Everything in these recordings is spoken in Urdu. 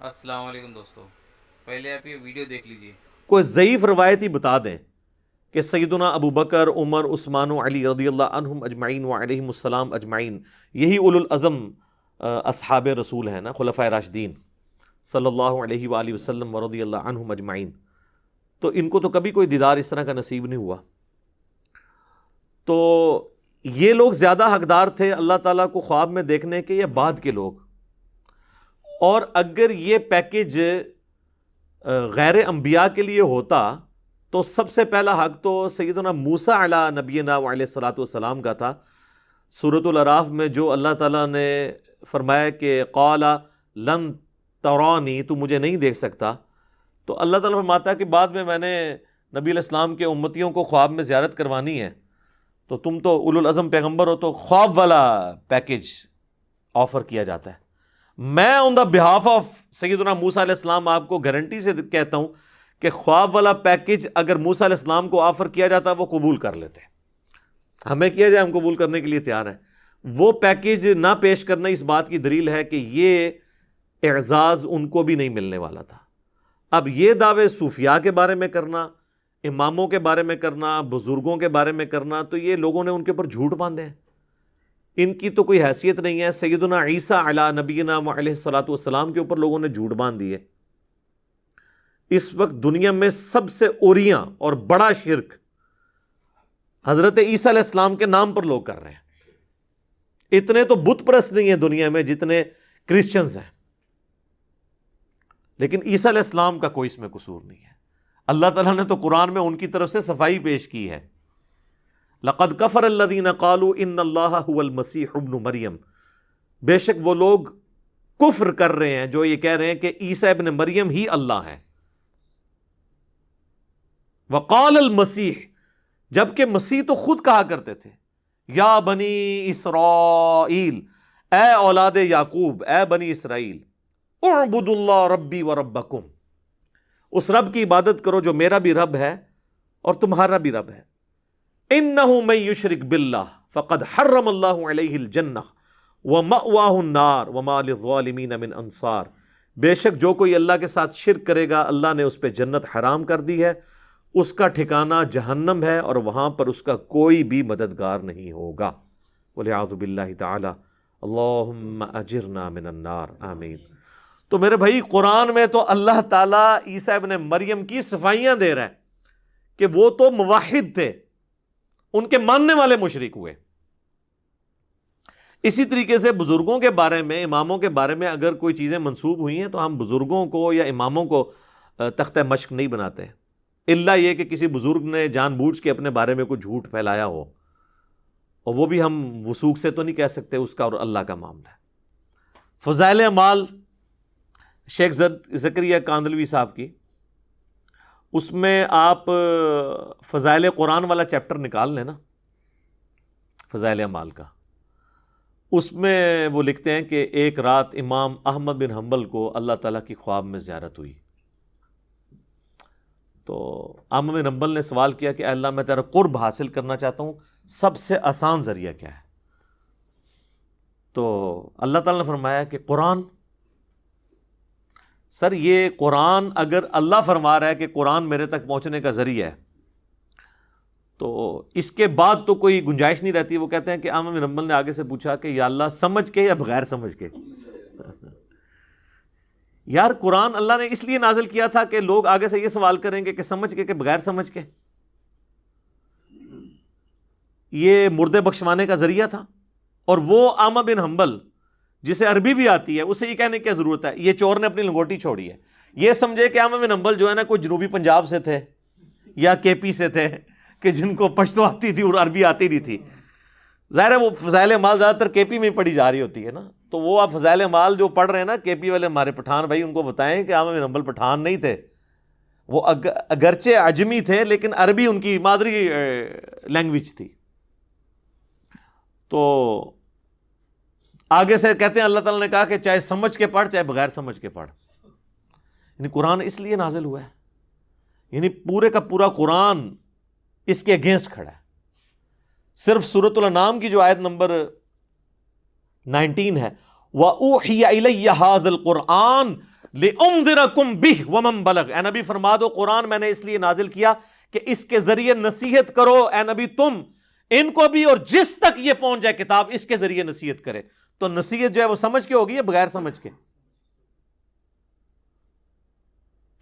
السلام علیکم دوستو، پہلے آپ یہ ویڈیو دیکھ لیجئے۔ کوئی ضعیف روایتی بتا دیں کہ سیدنا ابو بکر، عمر، عثمان و علی رضی اللہ عنہم اجمعین وعلیہم السلام اجمعین، یہی اولو العزم اصحاب رسول ہیں نا، خلفائے راشدین صلی اللہ علیہ وآلہ وسلم ورضی اللہ عنہم اجمعین، تو ان کو تو کبھی کوئی دیدار اس طرح کا نصیب نہیں ہوا۔ تو یہ لوگ زیادہ حقدار تھے اللہ تعالیٰ کو خواب میں دیکھنے کے یا بعد کے لوگ؟ اور اگر یہ پیکج غیر انبیاء کے لیے ہوتا تو سب سے پہلا حق تو سیدنا موسیٰ علی نبینا علیہ الصلوۃ والسلام کا تھا۔ سورۃ الاعراف میں جو اللہ تعالیٰ نے فرمایا کہ قال لن ترانی، تو مجھے نہیں دیکھ سکتا، تو اللہ تعالیٰ فرماتا ہے کہ بعد میں نے نبی علیہ السلام کے امتیوں کو خواب میں زیارت کروانی ہے، تو تم تو اولو العزم پیغمبر ہو، تو خواب والا پیکج آفر کیا جاتا ہے۔ میں آن دا بہاف آف سیدنا موسیٰ علیہ السلام آپ کو گارنٹی سے کہتا ہوں کہ خواب والا پیکج اگر موسیٰ علیہ السلام کو آفر کیا جاتا وہ قبول کر لیتے، ہمیں کیا جائے ہم قبول کرنے کے لیے تیار ہیں۔ وہ پیکج نہ پیش کرنا اس بات کی دلیل ہے کہ یہ اعزاز ان کو بھی نہیں ملنے والا تھا۔ اب یہ دعوے صوفیاء کے بارے میں کرنا، اماموں کے بارے میں کرنا، بزرگوں کے بارے میں کرنا، تو یہ لوگوں نے ان کے اوپر جھوٹ باندھے ہیں، ان کی تو کوئی حیثیت نہیں ہے۔ سیدنا عیسیٰ علی نبینا علیہ الصلوۃ والسلام کے اوپر لوگوں نے جھوٹ باندھ دیے۔ اس وقت دنیا میں سب سے اوریاں اور بڑا شرک حضرت عیسیٰ علیہ السلام کے نام پر لوگ کر رہے ہیں۔ اتنے تو بت پرست نہیں ہیں دنیا میں جتنے کرسچنز ہیں، لیکن عیسیٰ علیہ السلام کا کوئی اس میں قصور نہیں ہے۔ اللہ تعالیٰ نے تو قرآن میں ان کی طرف سے صفائی پیش کی ہے، لقد کفر الذین قالوا ان اللہ هو المسیح ابن مریم، بے شک وہ لوگ کفر کر رہے ہیں جو یہ کہہ رہے ہیں کہ عیسیٰ ابن مریم ہی اللہ ہے۔ وقال المسیح، جبکہ مسیح تو خود کہا کرتے تھے یا بنی اسرائیل، اے اولاد یعقوب، اے بنی اسرائیل، اعبدوا اللہ ربی و ربکم، اس رب کی عبادت کرو جو میرا بھی رب ہے اور تمہارا بھی رب ہے۔ انہ من یشرک باللہ فقد حرم اللہ علیہ الجنہ ومأواہ النار وما للظالمین من انصار، بے شک جو کوئی اللہ کے ساتھ شرک کرے گا اللہ نے اس پہ جنت حرام کر دی ہے، اس کا ٹھکانہ جہنم ہے اور وہاں پر اس کا کوئی بھی مددگار نہیں ہوگا۔ والعیاذ باللہ تعالی، اللہم اجرنا من النار، آمین۔ تو میرے بھائی قرآن میں تو اللہ تعالیٰ عیسیٰ ابن مریم کی صفائیاں دے رہا ہے کہ وہ تو موحد تھے، ان کے ماننے والے مشرک ہوئے۔ اسی طریقے سے بزرگوں کے بارے میں، اماموں کے بارے میں اگر کوئی چیزیں منسوب ہوئی ہیں تو ہم بزرگوں کو یا اماموں کو تختہ مشق نہیں بناتے، الا یہ کہ کسی بزرگ نے جان بوجھ کے اپنے بارے میں کوئی جھوٹ پھیلایا ہو، اور وہ بھی ہم وثوق سے تو نہیں کہہ سکتے، اس کا اور اللہ کا معاملہ ہے۔ فضائل اعمال شیخ زکریا کاندلوی صاحب کی، اس میں آپ فضائل قرآن والا چیپٹر نکال لیں نا، فضائل اعمال کا، اس میں وہ لکھتے ہیں کہ ایک رات امام احمد بن حنبل کو اللہ تعالیٰ کی خواب میں زیارت ہوئی، تو احمد بن حنبل نے سوال کیا کہ اے اللہ میں تیرا قرب حاصل کرنا چاہتا ہوں، سب سے آسان ذریعہ کیا ہے؟ تو اللہ تعالیٰ نے فرمایا کہ قرآن۔ سر یہ قرآن اگر اللہ فرما رہا ہے کہ قرآن میرے تک پہنچنے کا ذریعہ ہے تو اس کے بعد تو کوئی گنجائش نہیں رہتی۔ وہ کہتے ہیں کہ احمد بن حنبل نے آگے سے پوچھا کہ یا اللہ سمجھ کے یا بغیر سمجھ کے؟ یار قرآن اللہ نے اس لیے نازل کیا تھا کہ لوگ آگے سے یہ سوال کریں گے کہ سمجھ کے کہ بغیر سمجھ کے؟ یہ مردے بخشوانے کا ذریعہ تھا، اور وہ احمد بن حنبل جسے عربی بھی آتی ہے اسے یہ کہنے کی کیا ضرورت ہے یہ چور نے اپنی لنگوٹی چھوڑی ہے؟ یہ سمجھے کہ احمد بن حنبل جو ہے نا کوئی جنوبی پنجاب سے تھے یا کے پی سے تھے کہ جن کو پشتو آتی تھی اور عربی آتی نہیں تھی۔ ظاہر ہے وہ فضائل اعمال زیادہ تر کے پی میں پڑھی جا رہی ہوتی ہے نا، تو وہ آپ فضائل اعمال جو پڑھ رہے ہیں نا کے پی والے ہمارے پٹھان بھائی، ان کو بتائیں کہ احمد بن حنبل پٹھان نہیں تھے، وہ اگرچہ عجمی تھے لیکن عربی ان کی مادری لینگویج تھی۔ تو آگے سے کہتے ہیں اللہ تعالیٰ نے کہا کہ چاہے سمجھ کے پڑھ چاہے بغیر سمجھ کے پڑھ، یعنی قرآن اس لیے نازل ہوا ہے، یعنی پورے کا پورا قرآن اس کے اگینسٹ کھڑا ہے۔ صرف سورۃ الانعام کی جو آیت نمبر 19 ہے، وَأُوحِيَ إِلَيَّ هَذَا الْقُرْآنُ لِأُنذِرَكُمْ بِهِ وَمَنْ بَلَغَ، اے نبی فرما دو قرآن میں نے اس لیے نازل کیا کہ اس کے ذریعے نصیحت کرو، اے نبی تم ان کو بھی، اور جس تک یہ پہنچ جائے کتاب اس کے ذریعے نصیحت کرے۔ تو نصیحت جو ہے وہ سمجھ کے ہوگی یا بغیر سمجھ کے؟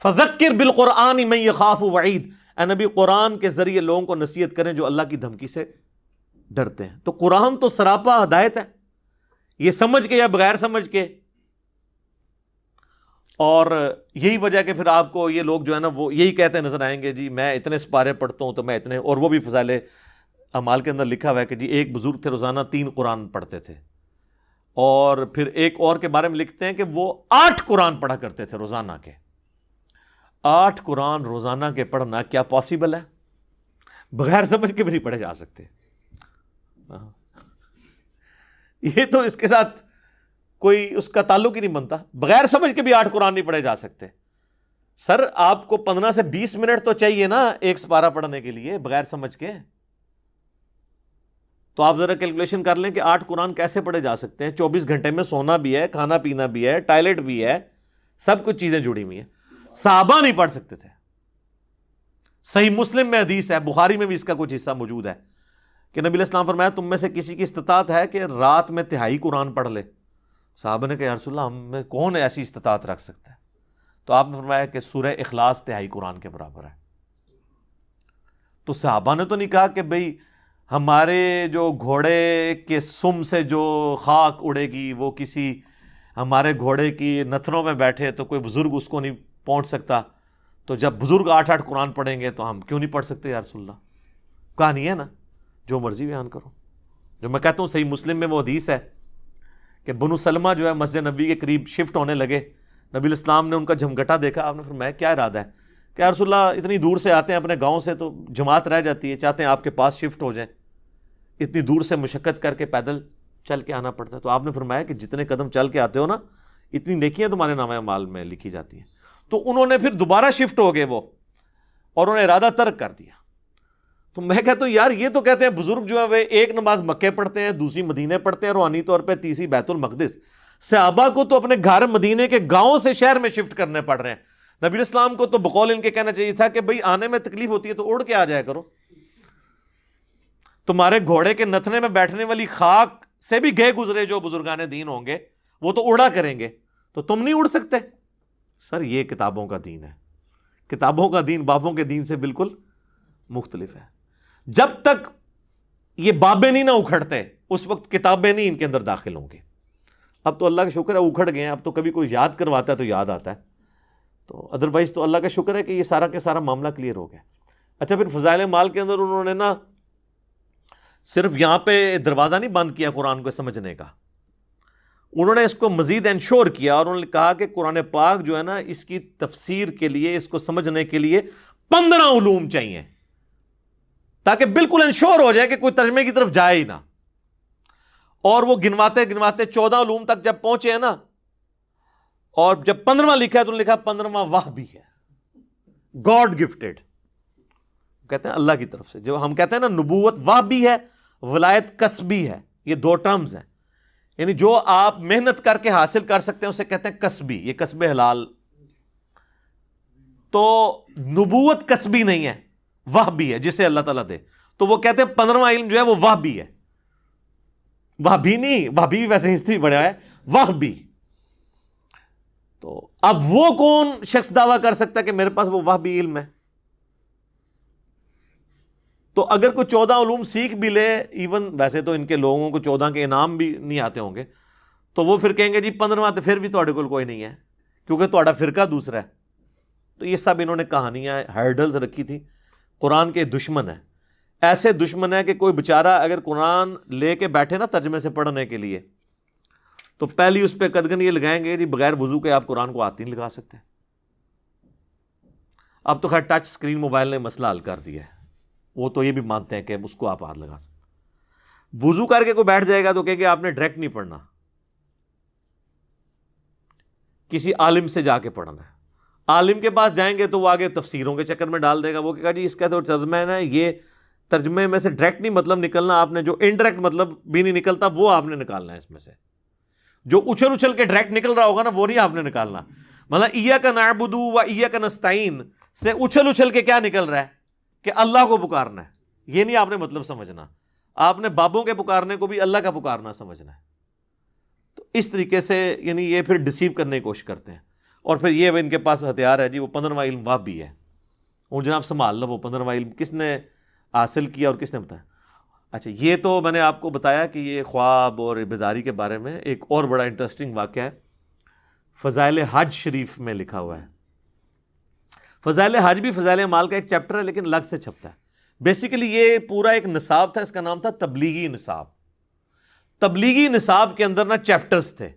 فَذَكِّرْ بِالْقُرْآنِ مَنْ يَخَافُ وَعِيدٍ، اے نبی قرآن کے ذریعے لوگوں کو نصیحت کریں جو اللہ کی دھمکی سے ڈرتے ہیں۔ تو قرآن تو سراپا ہدایت ہے، یہ سمجھ کے یا بغیر سمجھ کے۔ اور یہی وجہ کہ پھر آپ کو یہ لوگ جو ہے نا وہ یہی کہتے نظر آئیں گے، جی میں اتنے سپارے پڑھتا ہوں تو میں اتنے، اور وہ بھی فضائل اعمال کے اندر لکھا ہوا ہے کہ جی ایک بزرگ تھے روزانہ 3 قرآن پڑھتے تھے، اور پھر ایک اور کے بارے میں لکھتے ہیں کہ وہ 8 قرآن پڑھا کرتے تھے روزانہ کے۔ 8 قرآن روزانہ کے پڑھنا کیا پاسبل ہے؟ بغیر سمجھ کے بھی نہیں پڑھے جا سکتے۔ یہ تو اس کے ساتھ کوئی اس کا تعلق ہی نہیں بنتا، بغیر سمجھ کے بھی 8 قرآن نہیں پڑھے جا سکتے۔ سر آپ کو 15 سے 20 منٹ تو چاہیے نا ایک سپارہ پڑھنے کے لیے بغیر سمجھ کے۔ تو آپ ذرا کیلکولیشن کر لیں کہ 8 قرآن کیسے پڑھے جا سکتے ہیں؟ 24 گھنٹے میں سونا بھی ہے، کھانا پینا بھی ہے، ٹائلٹ بھی ہے، سب کچھ چیزیں جڑی ہوئی ہیں۔ صحابہ نہیں پڑھ سکتے تھے۔ صحیح مسلم میں حدیث ہے، بخاری میں بھی اس کا کچھ حصہ موجود ہے کہ نبی علیہ السلام فرمایا تم میں سے کسی کی استطاعت ہے کہ رات میں 1/3 قرآن پڑھ لے؟ صحابہ نے کہا یا رسول اللہ ہم میں کون ایسی استطاعت رکھ سکتا ہے؟ تو آپ نے فرمایا کہ سورہ اخلاص 1/3 قرآن کے برابر ہے۔ تو صحابہ نے تو نہیں کہا کہ بھئی ہمارے جو گھوڑے کے سم سے جو خاک اڑے گی وہ کسی ہمارے گھوڑے کی نتھنوں میں بیٹھے تو کوئی بزرگ اس کو نہیں پہنچ سکتا، تو جب بزرگ 8 قرآن پڑھیں گے تو ہم کیوں نہیں پڑھ سکتے یا رسول اللہ؟ کہانی ہے نا، جو مرضی بیان کرو۔ جو میں کہتا ہوں صحیح مسلم میں وہ حدیث ہے کہ بنو سلمہ جو ہے مسجد نبی کے قریب شفٹ ہونے لگے، نبی الاسلام نے ان کا جھمگٹا دیکھا، آپ نے فرمایا کیا ارادہ ہے؟ کہ یا رسول اللہ اتنی دور سے آتے ہیں اپنے گاؤں سے تو جماعت رہ جاتی ہے، چاہتے ہیں آپ کے پاس شفٹ ہو جائیں، اتنی دور سے مشقت کر کے پیدل چل کے آنا پڑتا ہے۔ تو آپ نے فرمایا کہ جتنے قدم چل کے آتے ہو نا اتنی نیکیاں تمہارے نامہ اعمال میں لکھی جاتی ہیں۔ تو انہوں نے پھر دوبارہ شفٹ ہو گئے وہ، اور انہوں نے ارادہ ترک کر دیا۔ تو میں کہتا ہوں یار یہ تو کہتے ہیں بزرگ جو ہے وہ ایک نماز مکے پڑھتے ہیں، دوسری مدینے پڑھتے ہیں، روحانی طور پہ تیسری بیت المقدس۔ صحابہ کو تو اپنے گھر مدینے کے گاؤں سے شہر میں شفٹ کرنے پڑ رہے ہیں۔ نبی الاسلام کو تو بقول ان کے کہنا چاہیے تھا کہ بھئی آنے میں تکلیف ہوتی ہے تو اڑ کے آ جایا کرو، تمہارے گھوڑے کے نتھنے میں بیٹھنے والی خاک سے بھی گئے گزرے جو بزرگان دین ہوں گے وہ تو اڑا کریں گے، تو تم نہیں اڑ سکتے؟ سر یہ کتابوں کا دین ہے، کتابوں کا دین بابوں کے دین سے بالکل مختلف ہے۔ جب تک یہ بابے نہیں نہ اکھڑتے اس وقت کتابیں نہیں ان کے اندر داخل ہوں گے۔ اب تو اللہ کا شکر ہے اکھڑ گئے ہیں، اب تو کبھی کوئی یاد کرواتا ہے تو یاد آتا ہے، تو ادروائز تو اللہ کا شکر ہے کہ یہ سارا کا سارا معاملہ کلیئر ہو گیا۔ اچھا پھر فضائل مال کے اندر انہوں نے نا صرف یہاں پہ دروازہ نہیں بند کیا قرآن کو سمجھنے کا، انہوں نے اس کو مزید انشور کیا، اور انہوں نے کہا کہ قرآن پاک جو ہے نا اس کی تفسیر کے لیے، اس کو سمجھنے کے لیے 15 علوم چاہیے، تاکہ بالکل انشور ہو جائے کہ کوئی ترجمے کی طرف جائے ہی نہ۔ اور وہ گنواتے گنواتے 14 علوم تک جب پہنچے ہیں نا، اور جب 15واں لکھا ہے تو لکھا 15واں وحبی ہے، گاڈ گفٹڈ، کہتے ہیں اللہ کی طرف سے۔ جو ہم کہتے ہیں نا نبوت وحبی ہے، ولایت کسبی ہے، یہ 2 ٹرمز ہیں، یعنی جو آپ محنت کر کے حاصل کر سکتے ہیں اسے کہتے ہیں کسبی، یہ کسب حلال۔ تو نبوت کسبی نہیں ہے، وحبی ہے، جسے اللہ تعالیٰ دے۔ تو وہ کہتے ہیں 15واں علم جو ہے وہ وحبی ہے، وحبی نہیں، وحبی بھی ویسے ہسٹری بڑھا ہے، وحبی۔ تو اب وہ کون شخص دعویٰ کر سکتا ہے کہ میرے پاس وہ وحبی علم ہے؟ تو اگر کوئی 14 علوم سیکھ بھی لے، ایون ویسے تو ان کے لوگوں کو 14 کے انعام بھی نہیں آتے ہوں گے، تو وہ پھر کہیں گے جی 15واں تو پھر بھی تہاڈے کول کوئی نہیں ہے کیونکہ تہاڈا فرقہ دوسرا ہے۔ تو یہ سب انہوں نے کہانیاں ہرڈلز رکھی تھی۔ قرآن کے دشمن ہے، ایسے دشمن ہے کہ کوئی بیچارہ اگر قرآن لے کے بیٹھے نا ترجمے سے پڑھنے کے لیے تو پہلی اس پہ قدغن یہ لگائیں گے جی بغیر وضو کے آپ قرآن کو ہاتھ نہیں لگا سکتے۔ اب تو خیر ٹچ سکرین موبائل نے مسئلہ حل کر دیا ہے، وہ تو یہ بھی مانتے ہیں کہ اس کو آپ ہاتھ لگا سکتے۔ وضو کر کے کوئی بیٹھ جائے گا تو کہے کہ آپ نے ڈائریکٹ نہیں پڑھنا، کسی عالم سے جا کے پڑھنا ہے۔ عالم کے پاس جائیں گے تو وہ آگے تفسیروں کے چکر میں ڈال دے گا، وہ کہے گا جی اس کا تو ترجمہ ہے نا، یہ ترجمے میں سے ڈائریکٹ نہیں مطلب نکلنا، آپ نے جو انڈائریکٹ مطلب بھی نہیں نکلتا وہ آپ نے نکالنا ہے، اس میں سے جو اچھل اچھل کے ڈائریکٹ نکل رہا ہوگا نا وہ نہیں آپ نے نکالنا۔ مطلب ایاک نعبد و ایاک نستعین سے اچھل اچھل کے کیا نکل رہا ہے کہ اللہ کو پکارنا ہے. یہ نہیں آپ نے مطلب سمجھنا, آپ نے بابوں کے پکارنے کو بھی اللہ کا پکارنا سمجھنا ہے. تو اس طریقے سے یعنی یہ پھر ڈسیو کرنے کی کوشش کرتے ہیں. اور پھر یہ ان کے پاس ہتھیار ہے جی, وہ 15واں علم وہاں بھی ہے. اور جناب سنبھال لو, وہ 15واں علم کس نے حاصل کیا اور کس نے بتایا. اچھا, یہ تو میں نے آپ کو بتایا کہ یہ خواب اور بیداری کے بارے میں. ایک اور بڑا انٹرسٹنگ واقعہ ہے, فضائل حج شریف میں لکھا ہوا ہے. فضائل حج بھی فضائل اعمال کا ایک چیپٹر ہے لیکن الگ سے چھپتا ہے. بیسیکلی یہ پورا ایک نصاب تھا, اس کا نام تھا تبلیغی نصاب. تبلیغی نصاب کے اندر نا چیپٹرز تھے,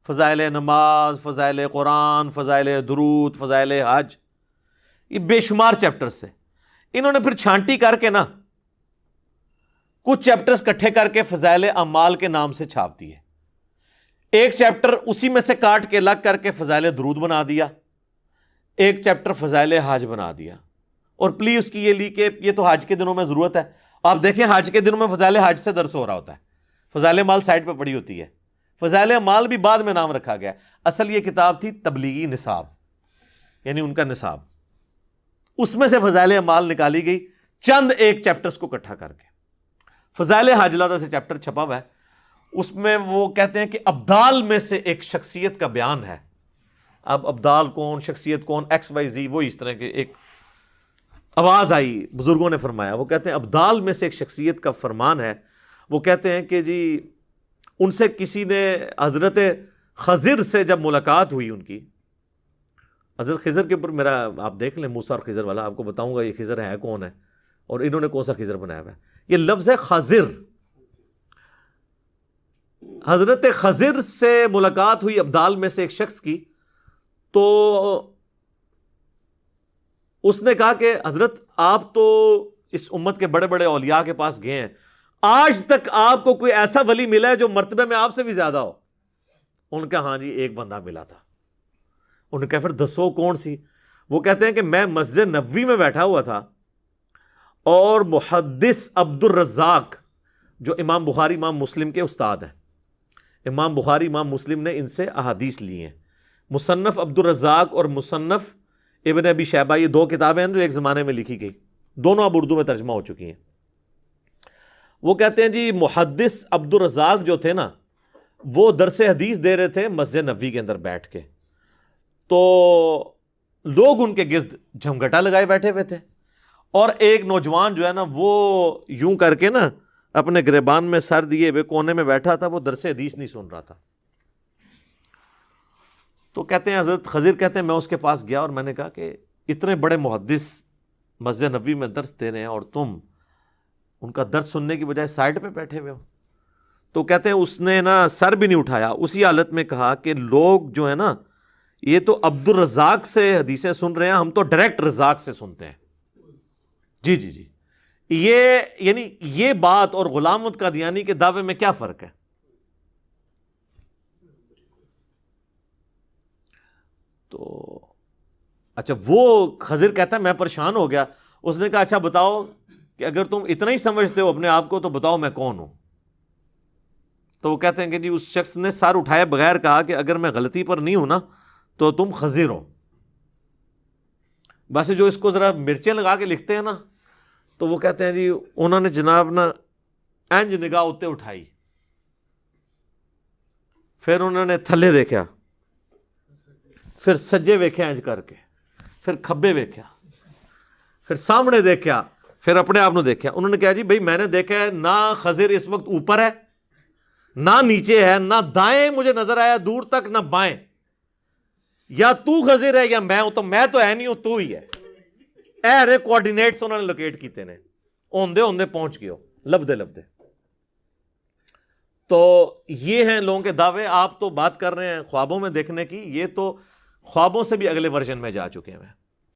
فضائل نماز, فضائل قرآن, فضائل درود, فضائل حج, یہ بے شمار چیپٹرز تھے. انہوں نے پھر چھانٹی کر کے نا کچھ چیپٹرز اکٹھے کر کے فضائل اعمال کے نام سے چھاپ دیے. ایک چیپٹر اسی میں سے کاٹ کے الگ کر کے فضائل درود بنا دیا, ایک چیپٹر فضائل حج بنا دیا. اور پلیز اس کی یہ لی کہ یہ تو حج کے دنوں میں ضرورت ہے. آپ دیکھیں حج کے دنوں میں فضائل حج سے درس ہو رہا ہوتا ہے, فضائل اعمال سائڈ پہ پڑی ہوتی ہے. فضائل اعمال بھی بعد میں نام رکھا گیا. اصل یہ کتاب تھی تبلیغی نصاب, یعنی ان کا نصاب. اس میں سے فضائل اعمال نکالی گئی چند ایک چیپٹرز کو اکٹھا کر کے. فضائل حج علیحدہ سے چیپٹر چھپا ہوا ہے. اس میں وہ کہتے ہیں کہ ابدال میں سے ایک شخصیت کا بیان ہے. اب ابدال کون, شخصیت کون, ایکس وائی زی, وہ اس طرح کے ایک آواز آئی, بزرگوں نے فرمایا. وہ کہتے ہیں ابدال میں سے ایک شخصیت کا فرمان ہے. وہ کہتے ہیں کہ جی ان سے کسی نے, حضرت خضر سے جب ملاقات ہوئی ان کی, حضرت خضر کے اوپر میرا آپ دیکھ لیں موسیٰ اور خضر والا, آپ کو بتاؤں گا یہ خضر ہے کون ہے اور انہوں نے کون سا خضر بنایا ہوا ہے. یہ لفظ ہے خضر. حضرت خضر سے ملاقات ہوئی ابدال میں سے ایک شخص کی, تو اس نے کہا کہ حضرت آپ تو اس امت کے بڑے بڑے اولیاء کے پاس گئے ہیں, آج تک آپ کو کوئی ایسا ولی ملا ہے جو مرتبے میں آپ سے بھی زیادہ ہو؟ ان کا ہاں جی ایک بندہ ملا تھا. انہوں نے کہا پھر دسو کون سی؟ وہ کہتے ہیں کہ میں مسجد نبوی میں بیٹھا ہوا تھا اور محدث عبد الرزاق جو امام بخاری امام مسلم کے استاد ہیں, امام بخاری امام مسلم نے ان سے احادیث لی ہیں. مصنف عبد الرزاق اور مصنف ابن ابی شیبہ, یہ دو کتابیں ہیں جو ایک زمانے میں لکھی گئی, دونوں اب اردو میں ترجمہ ہو چکی ہیں. وہ کہتے ہیں جی محدث عبد الرزاق جو تھے نا, وہ درس حدیث دے رہے تھے مسجد نبوی کے اندر بیٹھ کے, تو لوگ ان کے گرد جھمگٹا لگائے بیٹھے ہوئے تھے, اور ایک نوجوان جو ہے نا وہ یوں کر کے نا اپنے گریبان میں سر دیے ہوئے کونے میں بیٹھا تھا, وہ درس حدیث نہیں سن رہا تھا. تو کہتے ہیں حضرت خضر کہتے ہیں میں اس کے پاس گیا اور میں نے کہا کہ اتنے بڑے محدث مسجد نبوی میں درس دے رہے ہیں اور تم ان کا درس سننے کی بجائے سائڈ پہ بیٹھے ہوئے ہو. تو کہتے ہیں اس نے نا سر بھی نہیں اٹھایا, اسی حالت میں کہا کہ لوگ جو ہے نا یہ تو عبد الرزاق سے حدیثیں سن رہے ہیں, ہم تو ڈائریکٹ رزاق سے سنتے ہیں. جی جی جی, یہ یعنی یہ بات اور غلام احمد قادیانی کے دعوے میں کیا فرق ہے؟ تو اچھا, وہ خضر کہتا ہے میں پریشان ہو گیا. اس نے کہا اچھا بتاؤ کہ اگر تم اتنا ہی سمجھتے ہو اپنے آپ کو تو بتاؤ میں کون ہوں. تو وہ کہتے ہیں کہ جی اس شخص نے سر اٹھائے بغیر کہا کہ اگر میں غلطی پر نہیں ہوں نا تو تم خضر ہو. بس جو اس کو ذرا مرچیں لگا کے لکھتے ہیں نا, تو وہ کہتے ہیں جی انہوں نے جناب نا اینج نگاہ اتے اٹھائی, پھر انہوں نے تھلے دیکھا, پھر سجے ویکھے اینج کر کے, پھر کھبے ویکھا, پھر سامنے دیکھا, پھر اپنے آپ نے دیکھا. انہوں نے کہا جی بھائی میں نے دیکھا ہے نہ خضر اس وقت اوپر ہے نہ نیچے ہے, نہ دائیں مجھے نظر آیا دور تک نہ بائیں, یا تو خضر ہے یا میں ہوں. تو میں تو ہے نہیں ہوں, تو ہی ہے. اے کوآرڈینیٹس انہوں نے لوکیٹ کیتے نے, اوندے اوندے پہنچ گئے ہو لبدے لبدے. تو یہ ہیں لوگوں کے دعوے. آپ تو بات کر رہے ہیں خوابوں میں دیکھنے کی, یہ تو خوابوں سے بھی اگلے ورژن میں جا چکے ہیں.